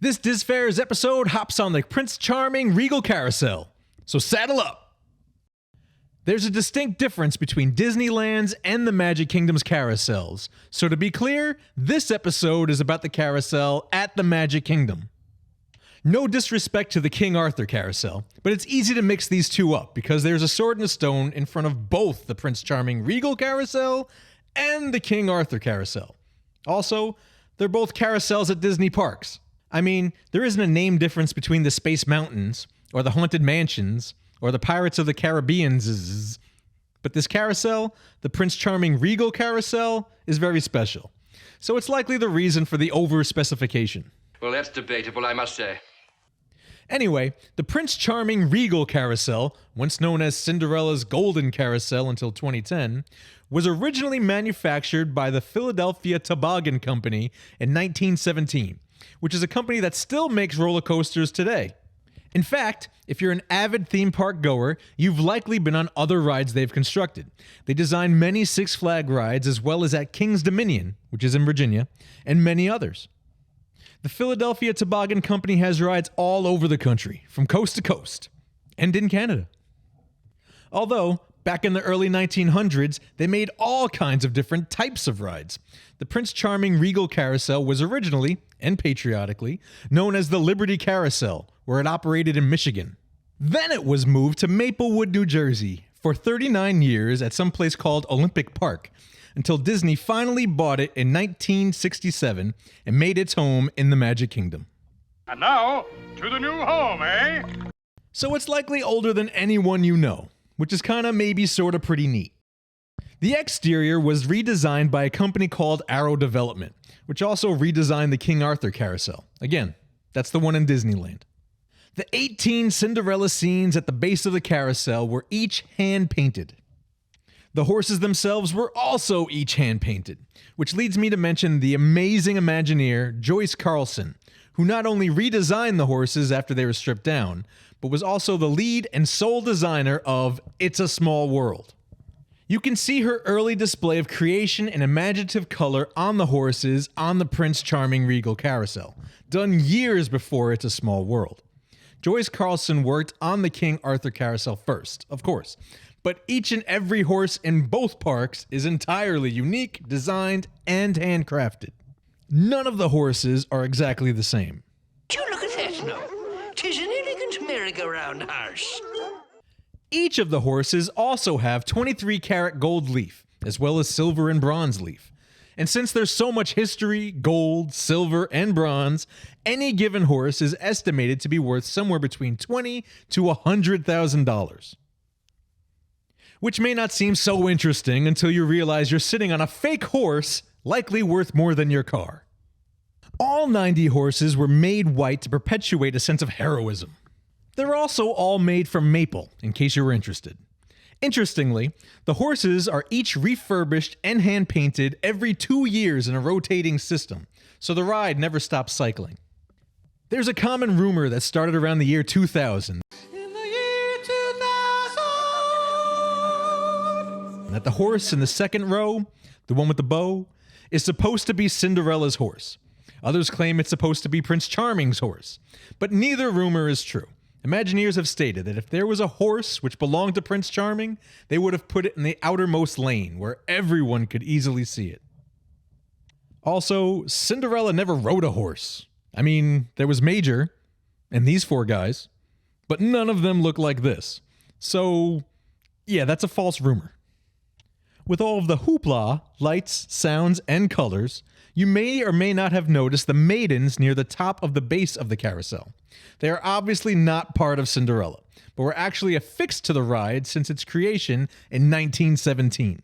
This Disfarers episode hops on the Prince Charming Regal Carousel, so saddle up! There's a distinct difference between Disneyland's and the Magic Kingdom's carousels, so to be clear, this episode is about the carousel at the Magic Kingdom. No disrespect to the King Arthur Carousel, but it's easy to mix these two up because there's a sword and a stone in front of both the Prince Charming Regal Carousel and the King Arthur Carousel. Also, they're both carousels at Disney parks. I mean, there isn't a name difference between the Space Mountains, or the Haunted Mansions, or the Pirates of the Caribbeans, but this carousel, the Prince Charming Regal Carousel, is very special. So it's likely the reason for the over-specification. Well, that's debatable, I must say. Anyway, the Prince Charming Regal Carousel, once known as Cinderella's Golden Carousel until 2010, was originally manufactured by the Philadelphia Toboggan Company in 1917, which is a company that still makes roller coasters today. In fact, if you're an avid theme park goer, you've likely been on other rides they've constructed. They designed many Six Flags rides as well as at King's Dominion, which is in Virginia, and many others. The Philadelphia Toboggan Company has rides all over the country, from coast to coast, and in Canada. Although, back in the early 1900s, they made all kinds of different types of rides. The Prince Charming Regal Carousel was originally, and patriotically, known as the Liberty Carousel, where it operated in Michigan. Then it was moved to Maplewood, New Jersey, for 39 years at some place called Olympic Park, until Disney finally bought it in 1967 and made its home in the Magic Kingdom. And now, to the new home, eh? So it's likely older than anyone you know, which is kinda maybe sorta pretty neat. The exterior was redesigned by a company called Arrow Development, which also redesigned the King Arthur Carousel. Again, that's the one in Disneyland. The 18 Cinderella scenes at the base of the carousel were each hand-painted. The horses themselves were also each hand-painted, which leads me to mention the amazing Imagineer Joyce Carlson, who not only redesigned the horses after they were stripped down, but was also the lead and sole designer of It's a Small World. You can see her early display of creation and imaginative color on the horses on the Prince Charming Regal Carousel, done years before It's a Small World. Joyce Carlson worked on the King Arthur Carousel first, of course, but each and every horse in both parks is entirely unique, designed, and handcrafted. None of the horses are exactly the same. Do you look at that now? 'Tis an elegant merry-go-round horse. Each of the horses also have 23-karat gold leaf, as well as silver and bronze leaf. And since there's so much history, gold, silver, and bronze, any given horse is estimated to be worth somewhere between $20,000 to $100,000. Which may not seem so interesting until you realize you're sitting on a fake horse, likely worth more than your car. All 90 horses were made white to perpetuate a sense of heroism. They're also all made from maple, in case you were interested. Interestingly, the horses are each refurbished and hand-painted every 2 years in a rotating system, so the ride never stops cycling. There's a common rumor that started around the year 2000. That the horse in the second row, the one with the bow, is supposed to be Cinderella's horse. Others claim it's supposed to be Prince Charming's horse, but neither rumor is true. Imagineers have stated that if there was a horse which belonged to Prince Charming, they would have put it in the outermost lane where everyone could easily see it. Also, Cinderella never rode a horse. I mean, there was Major, and these 4 guys, but none of them look like this. So, yeah, that's a false rumor. With all of the hoopla, lights, sounds, and colors, you may or may not have noticed the maidens near the top of the base of the carousel. They are obviously not part of Cinderella, but were actually affixed to the ride since its creation in 1917.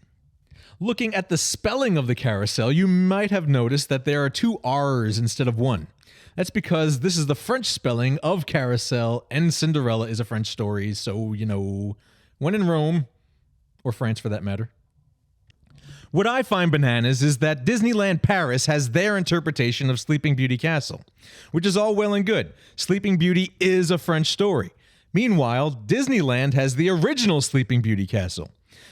Looking at the spelling of the carousel, you might have noticed that there are 2 R's instead of 1. That's because this is the French spelling of carousel, and Cinderella is a French story, so, you know, when in Rome, or France for that matter. What I find bananas is that Disneyland Paris has their interpretation of Sleeping Beauty Castle, which is all well and good. Sleeping Beauty is a French story. Meanwhile, Disneyland has the original Sleeping Beauty Castle.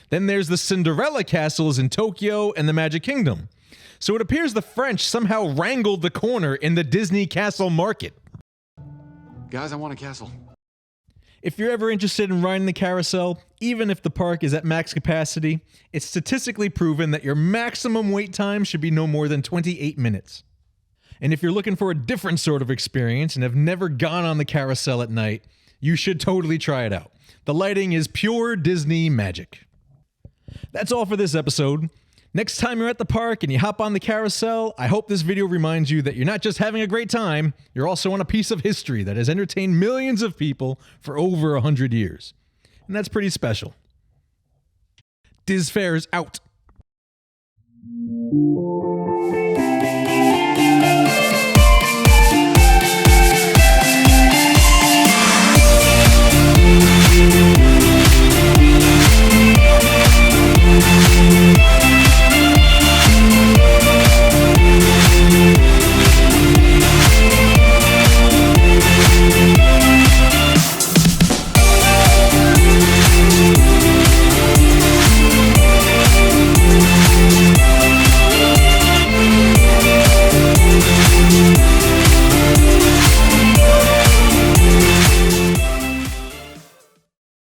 Then there's the Cinderella castles in Tokyo and the Magic Kingdom. So it appears the French somehow wrangled the corner in the Disney Castle market. Guys, I want a castle. If you're ever interested in riding the carousel, even if the park is at max capacity, it's statistically proven that your maximum wait time should be no more than 28 minutes. And if you're looking for a different sort of experience and have never gone on the carousel at night, you should totally try it out. The lighting is pure Disney magic. That's all for this episode. Next time you're at the park and you hop on the carousel, I hope this video reminds you that you're not just having a great time, you're also on a piece of history that has entertained millions of people for over 100 years. And that's pretty special. Disfarers out.